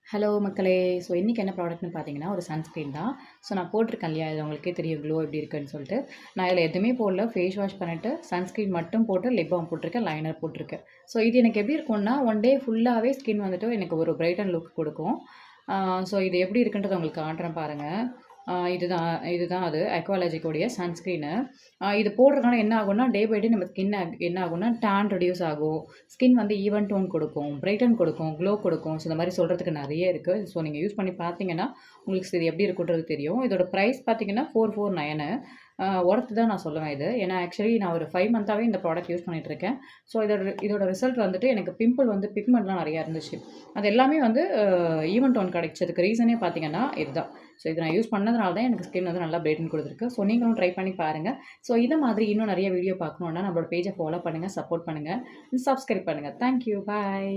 Hello மக்களே! So இன்றைக்கி என்ன ப்ராடக்ட்னு பார்த்தீங்கன்னா, ஒரு சன்ஸ்க்ரீன் தான். ஸோ நான் போட்டிருக்கேன் இல்லையா, இது உங்களுக்கே தெரியும் க்ளோ எப்படி இருக்குன்னு சொல்லிட்டு. நான் இதில எதுவுமே போடல. ஃபேஸ் வாஷ் பண்ணிட்டு, சன்ஸ்க்ரீன் மட்டும் போட்டு லிப் பாம் போட்டிருக்கேன், லைனர் போட்டிருக்கேன். ஸோ இது எனக்கு எப்படி இருக்கும்னா, ஒன் டே ஃபுல்லாவே ஸ்கின் வந்துட்டு எனக்கு ஒரு பிரைட்டன் லுக் குடுக்கும். ஸோ இது எப்படி இருக்குன்றத உங்களுக்கு காட்டுறேன் பாருங்க. இதுதான் இதுதான் அது அக்வாலாஜிக்கோடைய சன்ஸ்க்ரீனு. இது போடுறதுனால என்ன ஆகும்னா, டே பை டே நம்ம ஸ்கின் என்ன ஆகும்னா, டேன் ரெடியூஸ் ஆகும். ஸ்கின் வந்து ஈவன் டோன் கொடுக்கும், பிரைட்டன் கொடுக்கும், க்ளோ கொடுக்கும். ஸோ இந்த மாரி சொல்றதுக்கு நெறைய இருக்கு. ஸோ நீங்க யூஸ் பண்ணி பார்த்தீங்கன்னா, உங்களுக்கு இது எப்படி இருக்குன்றது தெரியும். இதோட பிரைஸ் பார்த்தீங்கன்னா, 449. ஒர்த் தான் நான் சொல்லுவேன் இது. ஏன்னா ஆக்சுவலி நான் ஒரு 5 மந்த்தாவே இந்த ப்ராடக்ட் யூஸ் பண்ணிட்டு இருக்கேன். ஸோ இதோட ரிசல்ட் வந்துட்டு எனக்கு பிம்பிள் வந்து பிக்மெண்ட்லாம் நெறையா இருந்துச்சு. அது எல்லாமே வந்து ஈவன் டோன் கிடைச்சதுக்கு ரீசனே பார்த்தீங்கன்னா, இதுதான். ஸோ இத நான் யூஸ் பண்ணதுனால தான் எனக்கு ஸ்கின் வந்து நல்லா பிரைட்டன் குடுத்துருக்கு. ஸோ நீங்களும் ட்ரை பண்ணி பாருங்க. ஸோ இத மாதிரி இன்னும் நெறைய வீடியோ பார்க்கணும்னா நம்மளோட பேஜ ஃபாலோ பண்ணுங்க, சப்போர்ட் பண்ணுங்க, சப்ஸ்கிரைப் பண்ணுங்க. Thank you. பாய்.